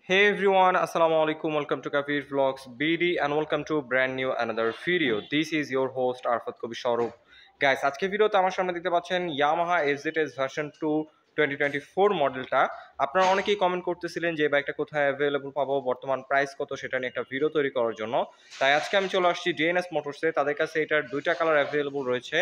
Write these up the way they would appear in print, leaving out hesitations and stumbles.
Hey everyone, Assalamu alaikum. Welcome to Kafir Vlogs BD and welcome to brand new another video. This is your host Arfat Kobi Shahrukh. Guys, আজকে ভিডিওতে আমার সামনে দেখতে পাচ্ছেন Yamaha SZS version 2 2024 মডেলটা। আপনারা অনেকেই কমেন্ট করতেছিলেন যে এই বাইকটা কোথায় অ্যাভেলেবল পাবো, বর্তমান প্রাইস কত সেটা নিয়ে একটা ভিডিও তৈরি করার জন্য। তাই আজকে আমি চলে আসছি ডিএনএস মোটরসে। তাদের কাছে এটার দুইটা কালার অ্যাভেলেবল রয়েছে,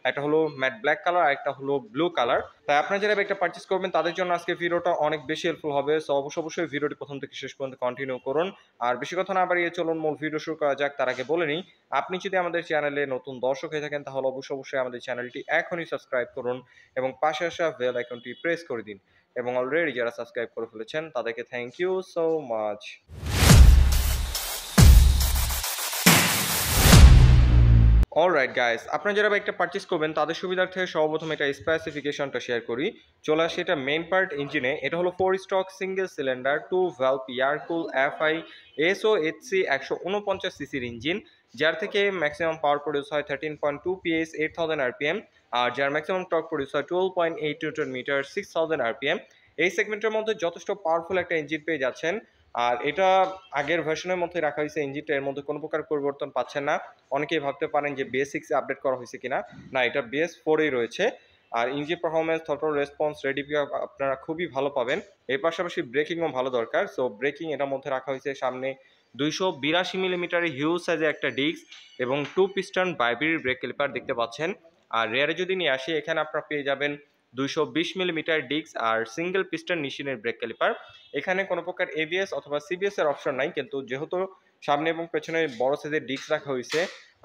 একটা হলো ম্যাট ব্ল্যাক কালার আর একটা হলো ব্লু কালার। তাই আপনারা যারা বাইকটা পারচেস করবেন তাদের জন্য আজকে ভিডিওটা অনেক বেশি হেল্পফুল হবে। সো অবশ্যই ভিডিওটি প্রথম থেকে শেষ পর্যন্ত কন্টিনিউ করুন। আর বেশি কথা না বাড়িয়ে চলুন মূল ভিডিও শুরু করা যাক। তার আগে বলে নিই, আপনি যদি আমাদের চ্যানেলে নতুন দর্শক হয়ে থাকেন তাহলে অবশ্যই আমাদের চ্যানেলটি এখনই সাবস্ক্রাইব করুন এবং পাশে আসা বেল আইকনটি প্রেস করে দিন। এবং অলরেডি যারা সাবস্ক্রাইব করে ফেলেছেন তাদেরকে thank you so much. Alright guys, আপনারা যারা বাইকটা পারচেস করবেন তাদের সুবিধার্থে সর্বপ্রথম এটা স্পেসিফিকেশনটা শেয়ার করি। চলে আসে এটা মেইন পার্ট ইঞ্জিনে। এটা হলো 4 stroke single cylinder 2 valve air cool FI SOHC 149 সিসির ইঞ্জিন, যার থেকে ম্যাক্সিমাম পাওয়ার প্রডিউস হয় 13.2 পিএস 8000 আরপিএম, আর যার ম্যাক্সিমাম টর্ক প্রডিউস হয় 12.8 নিউটন মিটার 6000 আরপিএম। এই সেগমেন্টের মধ্যে যথেষ্ট পাওয়ারফুল একটা ইঞ্জিন পেয়ে যাচ্ছেন। আর এটা আগের ভার্সনের মধ্যে রাখা হয়েছে ইঞ্জিনটা, এর মধ্যে কোনো প্রকার পরিবর্তন পাচ্ছেন না। অনেকেই ভাবতে পারেন যে BS6 আপডেট করা হয়েছে কিনা, না, এটা BS4 রয়েছে। আর engine performance, throttle response, ready pick আপনারা খুবই ভালো পাবেন। এর পাশাপাশি ব্রেকিংও ভালো দরকার। সো ব্রেকিং এটার মধ্যে রাখা হয়েছে সামনে 282 মিলিমিটারের হিউজ সাইজের একটা ডিস্ক এবং 2 পিস্টন বাইব্রেরি ব্রেক ক্যালিপার দেখতে পাচ্ছেন। আর রেয়ারে যদি নিয়ে আসি, এখানে আপনারা পেয়ে যাবেন 220 মিলিমিটার ডিস্ক আর সিঙ্গেল পিস্টন নিশিনের ব্রেক ক্যালিপার। এখানে কোনো প্রকার ABS অথবা CBS এর অপশন নাই, কিন্তু যেহেতু সামনে এবং পেছনে বড় সাইজের ডিস্ক রাখা হয়েছে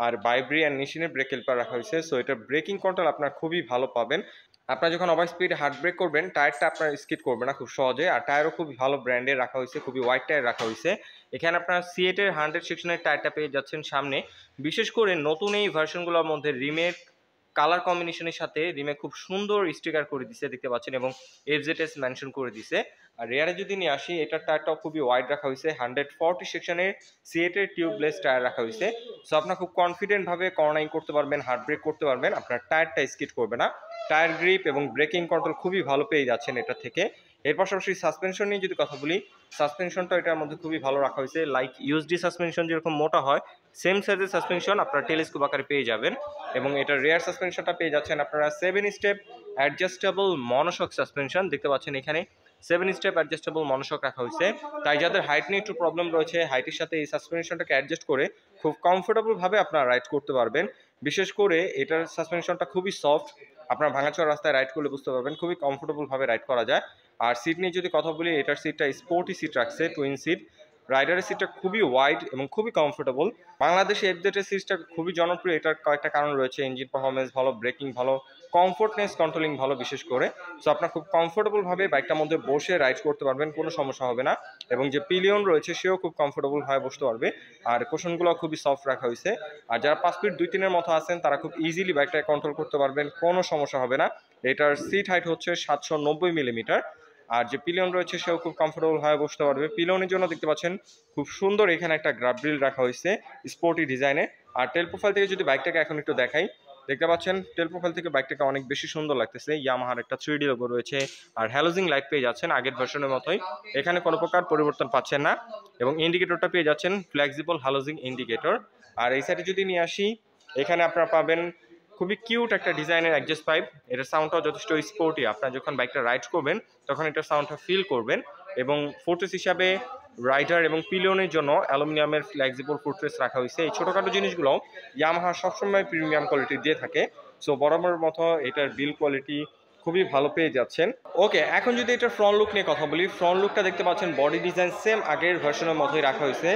আর বাইব্রি আর নিশিনের ব্রেক ক্যালিপার রাখা হয়েছে, সো এটা ব্রেকিং কন্ট্রোল আপনার খুবই ভালো পাবেন। আপনারা যখন ওভার স্পিডে হার্ড ব্রেক করবেন টায়ারটা আপনার স্কিড করবে না খুব সহজে। আর টায়ারও খুব ভালো ব্র্যান্ডের রাখা হয়েছে, খুবই ওয়াইড টায়ার রাখা হয়েছে। এখানে আপনার C8 এর 100 সেকশনের টায়ারটা পেয়ে যাচ্ছেন সামনে। বিশেষ করে নতুন এই ভার্সনগুলোর মধ্যে রিমের কালার কম্বিনেশনের সাথে রিমে খুব সুন্দর স্টিকার করে দিছে দেখতে পাচ্ছেন, এবং FZS মেনশন করে দিছে। আর রেয়ারে যদি নিয়ে আসি, এটার টায়ারটাও খুবই ওয়াইড রাখা হয়েছে, 140 সেকশনের C8 এর টিউবলেস টায়ার রাখা হয়েছে। সো আপনার খুব কনফিডেন্টভাবে কর্নারিং করতে পারবেন, হার্ড ব্রেক করতে পারবেন, আপনার টায়ারটা স্কিড করবে না। টায়ার গ্রিপ এবং ব্রেকিং কন্ট্রোল খুবই ভালো পেয়ে যাচ্ছেন এটা থেকে। এর পাশাপাশি সাসপেনশন নিয়ে যদি কথা বলি, সাসপেনশনটা এটার মধ্যে খুবই ভালো রাখা হয়েছে। লাইক ইউএসডি সাসপেনশন যেরকম মোটা হয়, সেম সাইজের সাসপেনশন আপনারা টেলিস্কোপ আকারে পেয়ে যাবেন। এবং এটার রেয়ার সাসপেনশনটা পেয়ে যাচ্ছেন আপনারা 7 স্টেপ অ্যাডজাস্টেবল মনোশক সাসপেনশন দেখতে পাচ্ছেন। এখানে 7 স্টেপ অ্যাডজাস্টেবল মনোশক রাখা হয়েছে। তাই যাদের হাইট নিয়ে একটু প্রবলেম রয়েছে, হাইটের সাথে এই সাসপেনশনটাকে অ্যাডজাস্ট করে খুব কমফোর্টেবলভাবে আপনারা রাইড করতে পারবেন। বিশেষ করে এটার সাসপেনশনটা খুবই সফট, আপনার ভাঙাচোরা রাস্তায় রাইড করলে বুঝতে পারবেন খুবই কমফোর্টেবলভাবে রাইড করা যায়। আর সিট নিয়ে যদি কথা বলি, এটার সিটটা স্পোর্টি সিট রাখছে, টুইন সিট। রাইডারের সিটটা খুবই ওয়াইড এবং খুবই কমফোর্টেবল। বাংলাদেশে FZ এর সিটটা খুবই জনপ্রিয়, এটার কয়েকটা কারণ রয়েছে। ইঞ্জিন পারফরমেন্স ভালো, ব্রেকিং ভালো, কমফোর্টনেস কন্ট্রোলিং ভালো বিশেষ করে। সো আপনার খুব কমফোর্টেবলভাবে বাইকটার মধ্যে বসে রাইড করতে পারবেন, কোনো সমস্যা হবে না। এবং যে পিলিয়ন রয়েছে সেও খুব কমফোর্টেবলভাবে বসতে পারবে। আর কুশনগুলো খুবই সফট রাখা হয়েছে। আর যারা 5 ফিট 2-3 মতো আছেন তারা খুব ইজিলি বাইকটাকে কন্ট্রোল করতে পারবেন, কোনো সমস্যা হবে না। এটার সিট হাইট হচ্ছে 790 মিলিমিটার। আর যে পিলিয়ন রয়েছে সেও খুব কমফোর্টেবল হয়ে বসতে পারবে। পিলিয়নের জন্য দেখতে পাচ্ছেন খুব সুন্দর এখানে একটা গ্রাব গ্রিল রাখা হয়েছে স্পোর্টি ডিজাইনে। আর টেল প্রোফাইল থেকে যদি বাইকটাকে এখন একটু দেখাই, দেখতে পাচ্ছেন টেল প্রোফাইল থেকে বাইকটাকে অনেক বেশি সুন্দর লাগতেছে। ইয়ামাহার একটা 3D লোগো রয়েছে আর হ্যালোজিং লাইট পেয়ে যাচ্ছেন আগের ভার্সনের মতোই, এখানে কোনো প্রকার পরিবর্তন পাচ্ছেন না। এবং ইন্ডিকেটরটা পেয়ে যাচ্ছেন ফ্লেক্সিবল হ্যালোজিং ইন্ডিকেটর। আর এই সাইডে যদি নিয়ে আসি, এখানে আপনারা পাবেন খুবই কিউট একটা ডিজাইনের অ্যাডজাস্ট পাইপ। এটার সাউন্ডটাও যথেষ্ট স্পোর্টি, আপনারা যখন বাইকটা রাইড করবেন তখন এটার সাউন্ডটা ফিল করবেন। এবং ফুটরেস হিসাবে রাইডার এবং পিলিয়নের জন্য অ্যালুমিনিয়ামের ফ্লেক্সিবল ফুটরেস রাখা হয়েছে। এই ছোটোখাটো জিনিসগুলো ইয়ামাহা সবসময় প্রিমিয়াম কোয়ালিটি দিয়ে থাকে। সো বরাবরের মতো এটার বিল কোয়ালিটি খুবই ভালো পেয়ে যাচ্ছেন। ওকে, এখন যদি এটার ফ্রন্ট লুক নিয়ে কথা বলি, ফ্রন্ট লুকটা দেখতে পাচ্ছেন বডি ডিজাইন সেম আগের ভার্সনের মতোই রাখা হয়েছে,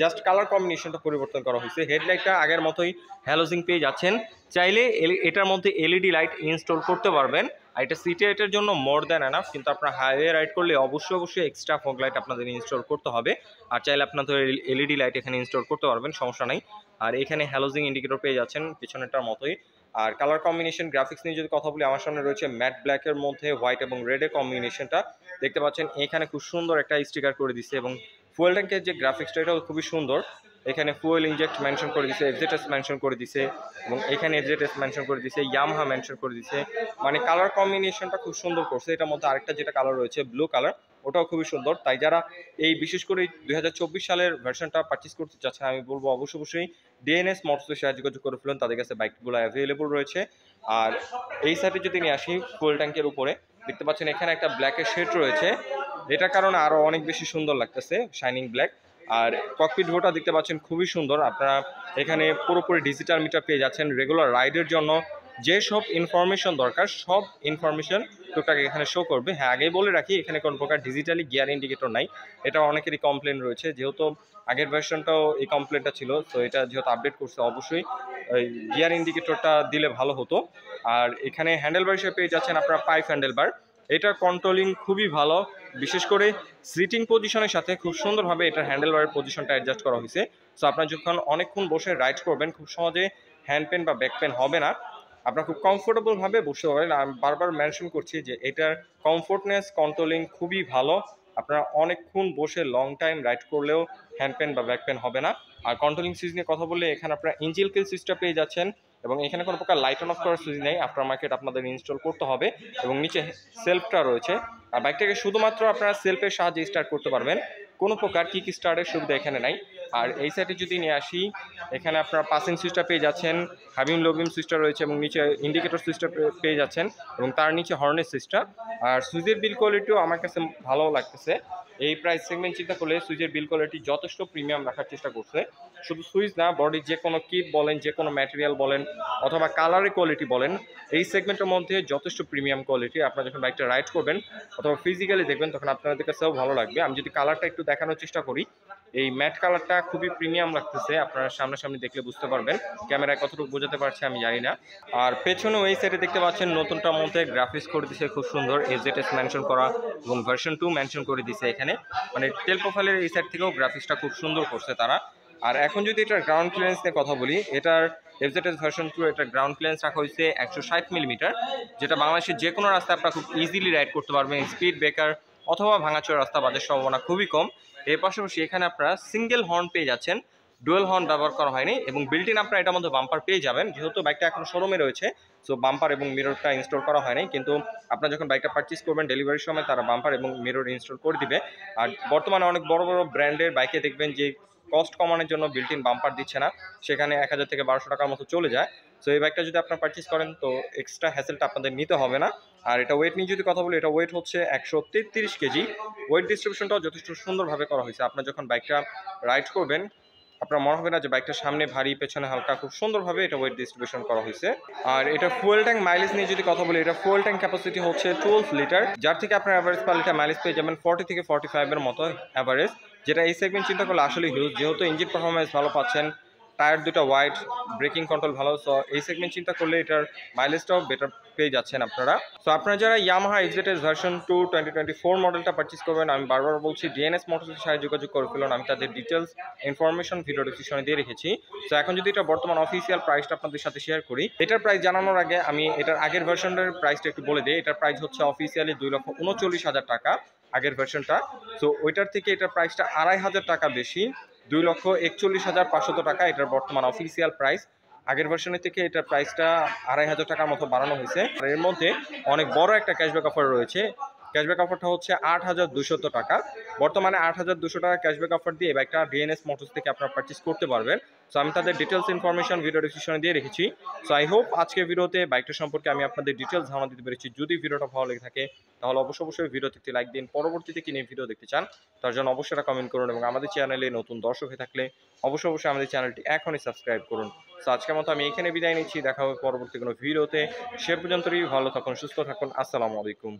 জাস্ট কালার কম্বিনেশনটা পরিবর্তন করা হয়েছে। হেডলাইটটা আগের মতোই হ্যালোজিং পেয়ে যাচ্ছেন। চাইলে এটার মধ্যে LED লাইট ইনস্টল করতে পারবেন। আর এটা সিটি লাইটের জন্য মোর দ্যান এনাফ, কিন্তু আপনার হাইওয়ে রাইড করলে অবশ্যই এক্সট্রা ফগ লাইট আপনাদের ইনস্টল করতে হবে। আর চাইলে আপনাদের LED লাইট এখানে ইনস্টল করতে পারবেন, সমস্যা নাই। আর এখানে হ্যালোজিং ইন্ডিকেটর পেয়ে যাচ্ছেন পিছনেরটার মতোই। আর কালার কম্বিনেশন গ্রাফিক্স নিয়ে যদি কথা বলি, আমার সামনে রয়েছে ম্যাট ব্ল্যাকের মধ্যে হোয়াইট এবং রেডের কম্বিনেশনটা দেখতে পাচ্ছেন। এখানে খুব সুন্দর একটা স্টিকার করে দিচ্ছে এবং ফুয়েল ট্যাঙ্কের যে গ্রাফিক্সটা এটাও খুবই সুন্দর। এখানে ফুয়েল ইনজেক্ট মেনশন করে দিছে, এফজেডএস মেনশন করে দিছে এবং এখানে এফজেডএস মেনশন করে দিছে, ইয়ামাহা মেনশন করে দিছে। মানে কালার কম্বিনেশনটা খুব সুন্দর করছে। এটার মধ্যে আরেকটা যেটা কালার রয়েছে ব্লু কালার, ওটাও খুবই সুন্দর। তাই যারা এই বিশেষ করে 2024 সালের ভার্সনটা পারচেজ করতে চাচ্ছেন, আমি বলবো অবশ্যই ডিএনএস মোটরসের সাথে যোগাযোগ করে ফেলুন, তাদের কাছে বাইকগুলো অ্যাভেলেবল রয়েছে। আর এই সাইডে যদি নিয়ে আসি ফুয়েল ট্যাঙ্কের উপরে, দেখতে পাচ্ছেন এখানে একটা ব্ল্যাকের শেড রয়েছে, এটার কারণে আরো অনেক বেশি সুন্দর লাগতেছে, শাইনিং ব্ল্যাক। আর ককপিট ভিউটা দেখতে পাচ্ছেন খুবই সুন্দর। আপনারা এখানে পুরোপুরি ডিজিটাল মিটার পেয়ে যাচ্ছেন। রেগুলার রাইডের জন্য যে সব ইনফরমেশন দরকার সব ইনফরমেশন টুকটাক এখানে শো করবে। হ্যাঁ, আগেই বলে রাখি এখানে কোনো প্রকার ডিজিটালি গিয়ার ইন্ডিকেটর নাই, এটা অনেকেরই কমপ্লেন রয়েছে। যেহেতু আগের ভার্সনটাও এই কমপ্লেনটা ছিল, তো এটা যেহেতু আপডেট করছে অবশ্যই গিয়ার ইন্ডিকেটরটা দিলে ভালো হতো। আর এখানে হ্যান্ডেলবার হিসেবে পেয়ে যাচ্ছেন আপনারা পাইপ হ্যান্ডেলবার, এটার কন্ট্রোলিং খুবই ভালো। বিশেষ করে সিটিং পজিশনের সাথে খুব সুন্দরভাবে এটার হ্যান্ডেলবারের পজিশনটা অ্যাডজাস্ট করা হয়েছে। সো আপনারা যখন অনেকক্ষণ বসে রাইড করবেন খুব সহজে হ্যান্ড পেন বা ব্যাক পেন হবে না, আপনারা খুব কমফোর্টেবলভাবে বসতে পারবেন। আমি বারবার মেনশন করছি যে এটার কমফোর্টনেস কন্ট্রোলিং খুবই ভালো। আপনারা অনেকক্ষণ বসে লং টাইম রাইড করলেও হ্যান্ড পেন বা ব্যাক পেন হবে না। আর কন্ট্রোলিং সুইচ নিয়ে কথা বললে এখানে আপনারা ইঞ্জিল কিল সুইচটা পেয়ে যাচ্ছেন এবং এখানে কোনো প্রকার লাইট অন অফ করার সুইচ নেই, আফটার মার্কেট আপনাদের ইনস্টল করতে হবে। এবং নিচে সেলফটা রয়েছে, আর বাইকটাকে শুধুমাত্র আপনারা সেলফের সাহায্যে স্টার্ট করতে পারবেন, কোনো প্রকার কিক স্টার্টের সুবিধা এখানে নাই। আর এই সাইডে যদি নিয়ে আসি, এখানে আপনারা পাসিং সুইচটা পেয়ে যাচ্ছেন, হাবিম লোবিম সুইচটা রয়েছে এবং নিচে ইন্ডিকেটর সুইচটা পেয়ে যাচ্ছেন এবং তার নিচে হর্নের সুইচটা। আর সুইচের বিল কোয়ালিটিও আমার কাছে ভালো লাগতেছে। এই প্রাইস সেগমেন্ট চিন্তা করলে সুইচের বিল কোয়ালিটি যথেষ্ট প্রিমিয়াম রাখার চেষ্টা করছে। শুধু সুইচ না, বডির যে কোনো কিট বলেন, যে কোনো ম্যাটেরিয়াল বলেন অথবা কালারের কোয়ালিটি বলেন, এই সেগমেন্টের মধ্যে যথেষ্ট প্রিমিয়াম কোয়ালিটি। আপনারা যখন বাইকটা রাইড করবেন অথবা ফিজিক্যালি দেখবেন তখন আপনাদের কাছেও ভালো লাগবে। আমি যদি কালারটা একটু দেখানোর চেষ্টা করি, এই ম্যাট কালারটা খুবই প্রিমিয়াম লাগতেছে, আপনারা সামনাসামনি দেখলে বুঝতে পারবেন। ক্যামেরায় কতটুকু বোঝাতে পারছে আমি জানি না। আর পেছনেও এই সাইডে দেখতে পাচ্ছেন নতুনটার মধ্যে গ্রাফিক্স করে দিছে খুব সুন্দর, এজেডএস মেনশন করা এবং ভার্সন 2 মেনশন করে দিছে এখানে। মানে টেল প্রোফাইলের এই সাইড থেকেও গ্রাফিক্সটা খুব সুন্দর করছে তারা। আর এখন যদি এটার গ্রাউন্ড ক্লিয়ারেন্স নিয়ে কথা বলি, এটার এফজেডএস ভার্সন 2 এটার গ্রাউন্ড ক্লিয়ারেন্স রাখা হয়েছে 160 মিলিমিটার, যেটা বাংলাদেশের যে কোনো রাস্তায় আপনারা খুব ইজিলি রাইড করতে পারবেন। স্পিড ব্রেকার অথবা ভাঙাচোরা রাস্তা বাজের সম্ভাবনা খুবই কম। এর পাশাপাশি এখানে আপনারা সিঙ্গেল হর্ন পেয়ে যাচ্ছেন, ডুয়েল হর্ন ব্যবহার করা হয়নি এবং বিল্ট ইন আপনারা এটার মধ্যে বাম্পার পেয়ে যাবেন। যেহেতু বাইকটা এখন শোরুমে রয়েছে, সো বাম্পার এবং মিররটা ইনস্টল করা হয়নি, কিন্তু আপনারা যখন বাইকটা পারচেজ করবেন ডেলিভারির সময় তারা বাম্পার এবং মিরর ইনস্টল করে দিবে। আর বর্তমানে অনেক বড় বড় ব্র্যান্ডের বাইকে দেখবেন যে কস্ট কমানোর জন্য বিল্ট ইন বাম্পার দিচ্ছে না, সেখানে 1000 থেকে 1200 টাকার মতো চলে যায়। সো এই বাইকটা যদি আপনারা পারচেজ করেন তো এক্সট্রা হ্যাসেলটা আপনাদের নিতে হবে না। আর এটা ওয়েট নিয়ে যদি কথা বলি, এটা ওয়েট হচ্ছে 133 কেজি। ওয়েট ডিস্ট্রিবিউশনটাও যথেষ্ট সুন্দরভাবে করা হয়েছে। আপনারা যখন বাইকটা রাইড করবেন আপনার মনে হবে না যে বাইকটা সামনে ভারী পেছনে হালকা, খুব সুন্দরভাবে এটা ওয়েট ডিস্ট্রিবিউশন করা হয়েছে। আর এটা ফুয়েল ট্যাঙ্ক মাইলেজ নিয়ে যদি কথা বলি, এটা ফুয়েল ট্যাঙ্ক ক্যাপাসিটি হচ্ছে 12 লিটার, যার থেকে আপনার অ্যাভারেজ পার লিটার মাইলেজ পেয়ে যাবেন 40 থেকে 45 এর মতো অ্যাভারেজ, যেটা এই সেগমেন্ট চিন্তা করলে আসলে হিউজ। যেহেতু ইঞ্জিন পারফরমেন্স ভালো পাচ্ছেন, টায়ার দুটো ওয়াইড, ব্রেকিং কন্ট্রোল ভালো, সো এই সেগমেন্ট চিন্তা করলে এটার মাইলেজটাও বেটার পেয়ে যাচ্ছেন আপনারা। সো আপনারা যারা ইয়ামাহা এক্সজেডএস ভার্সন 2 2024 মডেলটা পারচেজ করবেন, আমি বারবার বলছি ডিএনএস মোটরসের সাথে যোগাযোগ করে ফেলুন, আমি তাদের ডিটেলস ইনফরমেশন ভিডিও ডিসক্রিপশনে দিয়ে রেখেছি। সো এখন যদি এটা বর্তমান অফিসিয়াল প্রাইসটা আপনাদের সাথে শেয়ার করি, এটার প্রাইস জানানোর আগে আমি এটার আগের ভার্সনের প্রাইসটা একটু বলে দিই। এটার প্রাইস হচ্ছে অফিসিয়ালি 2,39,000 টাকা আগের ভার্সনটা। সো ওইটার থেকে এটার প্রাইসটা 2,500 টাকা বেশি, 2,41,500 টাকা এটার বর্তমান অফিসিয়াল প্রাইস। আগের ভার্সনের থেকে এটার প্রাইসটা 2,500 টাকার মতো বাড়ানো হয়েছে। আর এর মধ্যে অনেক বড় একটা ক্যাশব্যাক অফার রয়েছে। ক্যাশব্যাক অফারটা হচ্ছে 8,200 টাকা। বর্তমানে 8,200 টাকা ক্যাশব্যাক অফার দিয়ে বাইকটা ডিএনএস মোটরস থেকে আপনারা পারচেজ করতে পারবেন। সো আমি তাদের ডিটেলস ইনফরমেশন ভিডিও ডিসক্রিপশনে দিয়ে রেখেছি। সো আই হোপ আজকের ভিডিওতে বাইকটা সম্পর্কে আমি আপনাদের ডিটেলস ধারণা দিতে পেরেছি। যদি ভিডিওটা ভালো লেগে থাকে তাহলে অবশ্যই ভিডিওতে একটি লাইক দিন। পরবর্তীতে কি নিয়ে ভিডিও দেখতে চান তার জন্য অবশ্যই একটা কমেন্ট করুন এবং আমাদের চ্যানেলে নতুন দর্শক হয়ে থাকলে অবশ্যই আমাদের চ্যানেলটি এখনই সাবস্ক্রাইব করুন। সো আজকের মতো আমি এখানে বিদায় নিচ্ছি, দেখা হবে পরবর্তী কোনো ভিডিওতে। সে পর্যন্তই ভালো থাকুন, সুস্থ থাকুন, আসসালামু আলাইকুম।